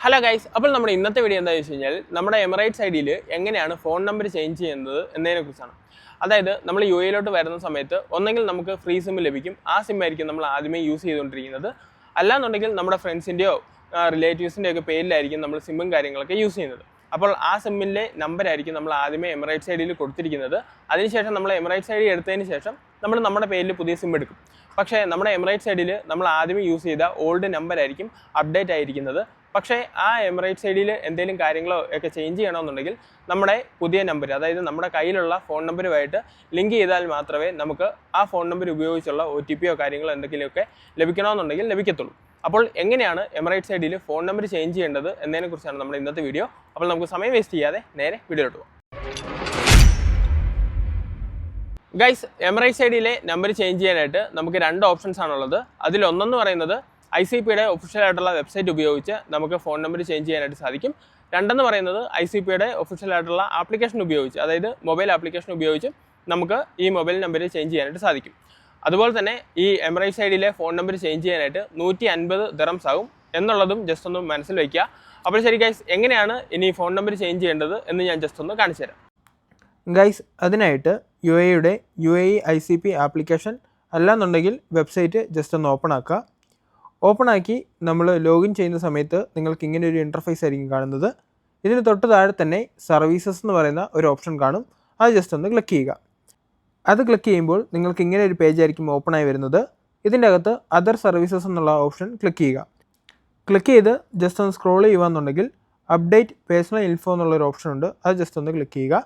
Hello guys, അപ്പോൾ നമ്മുടെ ഇന്നത്തെ വീഡിയോ എന്താണെന്ന് വെച്ച് കഴിഞ്ഞാൽ നമ്മുടെ എമിറേറ്റ്സ് ഐഡിയിൽ എങ്ങനെയാണ് ഫോൺ നമ്പർ ചേഞ്ച് ചെയ്യുന്നത് എന്നതിനെക്കുറിച്ചാണ്. അതായത് നമ്മൾ യു എയിലോട്ട് വരുന്ന സമയത്ത് ഒന്നെങ്കിൽ നമുക്ക് ഫ്രീ സിം ലഭിക്കും, ആ സിം ആയിരിക്കും നമ്മൾ ആദ്യമേ യൂസ് ചെയ്തുകൊണ്ടിരിക്കുന്നത്. അല്ലാന്നുണ്ടെങ്കിൽ നമ്മുടെ ഫ്രണ്ട്സിൻ്റെയോ റിലേറ്റീവ്സിൻ്റെയോ ഒക്കെ പേരിലായിരിക്കും നമ്മൾ സിമ്മും കാര്യങ്ങളൊക്കെ യൂസ് ചെയ്യുന്നത്. അപ്പോൾ ആ സിമ്മിൻ്റെ നമ്പറായിരിക്കും നമ്മൾ ആദ്യമേ എമിറേറ്റ്സ് ഐഡിയിൽ കൊടുത്തിരിക്കുന്നത്. അതിനുശേഷം നമ്മൾ എമിറേറ്റ്സ് ഐഡി എടുത്തതിന് ശേഷം നമ്മൾ നമ്മുടെ പേരിൽ പുതിയ സിം എടുക്കും. പക്ഷേ നമ്മുടെ എമിറേറ്റ്സ് ഐഡിയിൽ നമ്മൾ ആദ്യമേ യൂസ് ചെയ്ത ഓൾഡ് നമ്പറായിരിക്കും അപ്ഡേറ്റ് ആയിരിക്കുന്നത്. പക്ഷേ ആ എമിറേറ്റ്സ് ഐഡിയിൽ എന്തെങ്കിലും കാര്യങ്ങളോ ഒക്കെ ചേഞ്ച് ചെയ്യണമെന്നുണ്ടെങ്കിൽ നമ്മുടെ പുതിയ നമ്പർ, അതായത് നമ്മുടെ കയ്യിലുള്ള ഫോൺ നമ്പറുമായിട്ട് ലിങ്ക് ചെയ്താൽ മാത്രമേ നമുക്ക് ആ ഫോൺ നമ്പർ ഉപയോഗിച്ചുള്ള OTPയോ കാര്യങ്ങളോ എന്തെങ്കിലുമൊക്കെ ലഭിക്കണമെന്നുണ്ടെങ്കിൽ ലഭിക്കത്തുള്ളൂ. അപ്പോൾ എങ്ങനെയാണ് എമിറേറ്റ്സ് ഐഡിയിൽ ഫോൺ നമ്പർ ചേഞ്ച് ചെയ്യേണ്ടത് എന്നതിനെക്കുറിച്ചാണ് നമ്മുടെ ഇന്നത്തെ വീഡിയോ. അപ്പോൾ നമുക്ക് സമയം വേസ്റ്റ് ചെയ്യാതെ നേരെ വീഡിയോയിലോട്ട് പോകാം. ഗൈസ്, എമിറേറ്റ്സ് ഐഡിയിലെ നമ്പർ ചേഞ്ച് ചെയ്യാനായിട്ട് നമുക്ക് രണ്ട് ഓപ്ഷൻസ് ആണുള്ളത്. അതിലൊന്നെന്ന് പറയുന്നത് ICPയുടെ ഒഫീഷ്യൽ ആയിട്ടുള്ള വെബ്സൈറ്റ് ഉപയോഗിച്ച് നമുക്ക് ഫോൺ നമ്പർ ചേഞ്ച് ചെയ്യാനായിട്ട് സാധിക്കും. രണ്ടെന്ന് പറയുന്നത് ICPയുടെ ഒഫീഷ്യൽ ആയിട്ടുള്ള ആപ്ലിക്കേഷൻ ഉപയോഗിച്ച്, അതായത് മൊബൈൽ ആപ്ലിക്കേഷൻ ഉപയോഗിച്ച് നമുക്ക് ഈ മൊബൈൽ നമ്പർ ചേഞ്ച് ചെയ്യാനായിട്ട് സാധിക്കും. അതുപോലെ തന്നെ ഈ എമിറേറ്റ്സ് ഐഡിയിലെ ഫോൺ നമ്പർ ചേഞ്ച് ചെയ്യാനായിട്ട് 150 ദിറംസ് ആകും എന്നുള്ളതും ജസ്റ്റ് ഒന്ന് മനസ്സിൽ വയ്ക്കുക. അപ്പോൾ ശരി ഗൈസ്, എങ്ങനെയാണ് ഇനി ഫോൺ നമ്പർ ചേഞ്ച് ചെയ്യേണ്ടത് എന്ന് ഞാൻ ജസ്റ്റ് ഒന്ന് കാണിച്ചു തരാം. ഗൈസ്, അതിനായിട്ട് UAEയുടെ UAE ICP ആപ്ലിക്കേഷൻ അല്ലാന്നുണ്ടെങ്കിൽ വെബ്സൈറ്റ് ജസ്റ്റ് ഒന്ന് ഓപ്പൺ ആക്കി നമ്മൾ ലോഗിൻ ചെയ്യുന്ന സമയത്ത് നിങ്ങൾക്ക് ഇങ്ങനെ ഒരു ഇൻ്റർഫേസ് ആയിരിക്കും കാണുന്നത്. ഇതിന് തൊട്ട് താഴെ തന്നെ സർവീസസ് എന്ന് പറയുന്ന ഒരു ഓപ്ഷൻ കാണും. അത് ജസ്റ്റ് ഒന്ന് ക്ലിക്ക് ചെയ്യുക. അത് ക്ലിക്ക് ചെയ്യുമ്പോൾ നിങ്ങൾക്ക് ഇങ്ങനെ ഒരു പേജ് ആയിരിക്കും ഓപ്പണായി വരുന്നത്. ഇതിൻ്റെ അകത്ത് അതർ സർവീസസ് എന്നുള്ള ഓപ്ഷൻ ക്ലിക്ക് ചെയ്യുക. ക്ലിക്ക് ചെയ്ത് ജസ്റ്റ് ഒന്ന് സ്ക്രോൾ ചെയ്യുകയെന്നുണ്ടെങ്കിൽ അപ്ഡേറ്റ് പേഴ്സണൽ ഇൻഫോ എന്നുള്ളൊരു ഓപ്ഷൻ ഉണ്ട്. അത് ജസ്റ്റ് ഒന്ന് ക്ലിക്ക് ചെയ്യുക.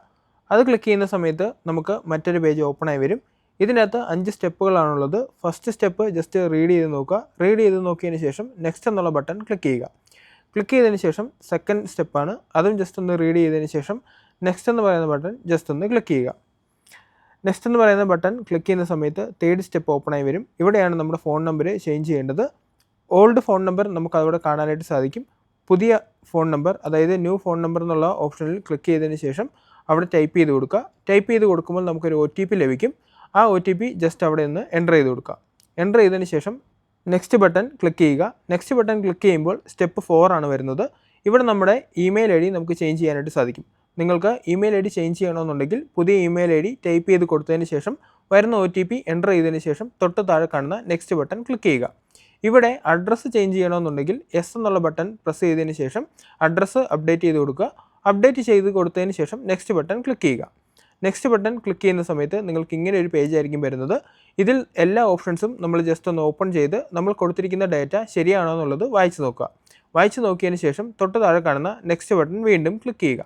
അത് ക്ലിക്ക് ചെയ്യുന്ന സമയത്ത് നമുക്ക് മറ്റൊരു പേജ് ഓപ്പണായി വരും. ഇതിനകത്ത് 5 സ്റ്റെപ്പുകളാണുള്ളത്. ഫസ്റ്റ് സ്റ്റെപ്പ് ജസ്റ്റ് റീഡ് ചെയ്ത് നോക്കുക. റീഡ് ചെയ്ത് നോക്കിയതിന് ശേഷം നെക്സ്റ്റ് എന്നുള്ള ബട്ടൺ ക്ലിക്ക് ചെയ്യുക. ക്ലിക്ക് ചെയ്തതിന് ശേഷം സെക്കൻഡ് സ്റ്റെപ്പാണ്, അതും ജസ്റ്റ് ഒന്ന് റീഡ് ചെയ്തതിന് ശേഷം നെക്സ്റ്റ് എന്ന് പറയുന്ന ബട്ടൺ ജസ്റ്റ് ഒന്ന് ക്ലിക്ക് ചെയ്യുക. നെക്സ്റ്റ് എന്ന് പറയുന്ന ബട്ടൺ ക്ലിക്ക് ചെയ്യുന്ന സമയത്ത് തേർഡ് സ്റ്റെപ്പ് ഓപ്പണായി വരും. ഇവിടെയാണ് നമ്മുടെ ഫോൺ നമ്പർ ചേഞ്ച് ചെയ്യേണ്ടത്. ഓൾഡ് ഫോൺ നമ്പർ നമുക്ക് അവിടെ കാണാനായിട്ട് സാധിക്കും. പുതിയ ഫോൺ നമ്പർ, അതായത് ന്യൂ ഫോൺ നമ്പർ എന്നുള്ള ഓപ്ഷനിൽ ക്ലിക്ക് ചെയ്തതിന് ശേഷം അവിടെ ടൈപ്പ് ചെയ്ത് കൊടുക്കുക. ടൈപ്പ് ചെയ്ത് കൊടുക്കുമ്പോൾ നമുക്കൊരു OTP ലഭിക്കും. ആ OTP ജസ്റ്റ് അവിടെ നിന്ന് എൻ്റർ ചെയ്ത് കൊടുക്കുക. എൻ്റർ ചെയ്തതിന് ശേഷം നെക്സ്റ്റ് ബട്ടൺ ക്ലിക്ക് ചെയ്യുക. നെക്സ്റ്റ് ബട്ടൺ ക്ലിക്ക് ചെയ്യുമ്പോൾ സ്റ്റെപ്പ് 4 ആണ് വരുന്നത്. ഇവിടെ നമ്മുടെ ഇമെയിൽ ID നമുക്ക് ചേഞ്ച് ചെയ്യാനായിട്ട് സാധിക്കും. നിങ്ങൾക്ക് ഇമെയിൽ ID ചേഞ്ച് ചെയ്യണമെന്നുണ്ടെങ്കിൽ പുതിയ ഇമെയിൽ ID ടൈപ്പ് ചെയ്ത് കൊടുത്തതിന് ശേഷം വരുന്ന OTP എൻ്റർ ചെയ്തതിന് ശേഷം തൊട്ട് താഴെ കാണുന്ന നെക്സ്റ്റ് ബട്ടൺ ക്ലിക്ക് ചെയ്യുക. ഇവിടെ അഡ്രസ്സ് ചേഞ്ച് ചെയ്യണമെന്നുണ്ടെങ്കിൽ S എന്നുള്ള ബട്ടൺ പ്രസ് ചെയ്തതിന് ശേഷം അഡ്രസ്സ് അപ്ഡേറ്റ് ചെയ്ത് കൊടുക്കുക. അപ്ഡേറ്റ് ചെയ്ത് കൊടുത്തതിന് ശേഷം നെക്സ്റ്റ് ബട്ടൺ ക്ലിക്ക് ചെയ്യുക. നെക്സ്റ്റ് ബട്ടൺ ക്ലിക്ക് ചെയ്യുന്ന സമയത്ത് നിങ്ങൾക്ക് ഇങ്ങനെ ഒരു പേജ് ആയിരിക്കും വരുന്നത്. ഇതിൽ എല്ലാ ഓപ്ഷൻസും നമ്മൾ ജസ്റ്റ് ഒന്ന് ഓപ്പൺ ചെയ്ത് നമ്മൾ കൊടുത്തിരിക്കുന്ന ഡാറ്റ ശരിയാണോ എന്നുള്ളത് വായിച്ച് നോക്കുക. വായിച്ച് നോക്കിയതിന് ശേഷം തൊട്ട് താഴെ കാണുന്ന നെക്സ്റ്റ് ബട്ടൺ വീണ്ടും ക്ലിക്ക് ചെയ്യുക.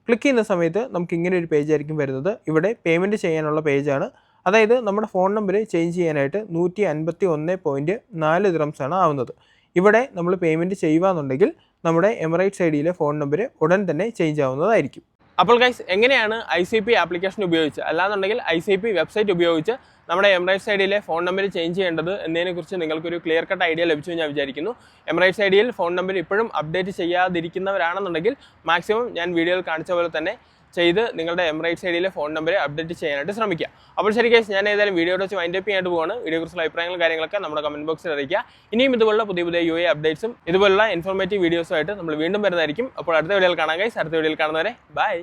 ക്ലിക്ക് ചെയ്യുന്ന സമയത്ത് നമുക്ക് ഇങ്ങനെ ഒരു പേജ് ആയിരിക്കും വരുന്നത്. ഇവിടെ പേയ്മെൻറ്റ് ചെയ്യാനുള്ള പേജാണ്. അതായത് നമ്മുടെ ഫോൺ നമ്പർ ചേഞ്ച് ചെയ്യാനായിട്ട് 151.4 ദിറംസാണ് ആവുന്നത്. ഇവിടെ നമ്മൾ പേയ്മെൻറ്റ് ചെയ്യുകയെന്നുണ്ടെങ്കിൽ നമ്മുടെ എമിറേറ്റ്സ് ഐഡിയിലെ ഫോൺ നമ്പർ ഉടൻ തന്നെ ചേഞ്ച് ആവുന്നതായിരിക്കും. അപ്പോൾ ഗൈസ്, എങ്ങനെയാണ് ICP ആപ്ലിക്കേഷൻ ഉപയോഗിച്ച് അല്ലാന്നുണ്ടെങ്കിൽ ICP വെബ്സൈറ്റ് ഉപയോഗിച്ച് നമ്മുടെ എമിറേറ്റ്സ് ഐഡിയിലെ ഫോൺ നമ്പർ ചേഞ്ച് ചെയ്യേണ്ടത് എന്നതിനെക്കുറിച്ച് നിങ്ങൾക്കൊരു ക്ലിയർ കട്ട് ഐഡിയ ലഭിച്ചു ഞാൻ വിചാരിക്കുന്നു. എമിറേറ്റ്സ് ഐഡിയിൽ ഫോൺ നമ്പർ ഇപ്പോഴും അപ്ഡേറ്റ് ചെയ്യാതിരിക്കുന്നവരാണെന്നുണ്ടെങ്കിൽ മാക്സിമം ഞാൻ വീഡിയോയിൽ കാണിച്ച പോലെ തന്നെ ചെയ്ത് നിങ്ങളുടെ എമിറേറ്റ്സ് ഐഡിയിലെ ഫോൺ നമ്പർ അപ്ഡേറ്റ് ചെയ്യാനായിട്ട് ശ്രമിക്കുക. അപ്പോൾ ശരി ഗൈസ്, ഞാൻ ഏതായാലും വീഡിയോ വെച്ച് വൈൻഡ് അപ്പ് ചെയ്യാനായിട്ട് പോവാണ്. വീഡിയോയെക്കുറിച്ചുള്ള അഭിപ്രായങ്ങളും കാര്യങ്ങളൊക്കെ നമ്മുടെ കമൻറ്റ് ബോക്സിൽ അറിയിക്കുക. ഇനിയും ഇതുപോലുള്ള പുതിയ UAE അപ്ഡേറ്റ്സും ഇതുപോലുള്ള ഇൻഫോർമേറ്റീവ് വീഡിയോസുമായിട്ട് നമ്മൾ വീണ്ടും വരുന്നതായിരിക്കും. അപ്പോൾ അടുത്ത വീഡിയോയിൽ കാണാം ഗൈസ്. അടുത്ത വീഡിയോയിൽ കാണുന്നവരെ ബൈ.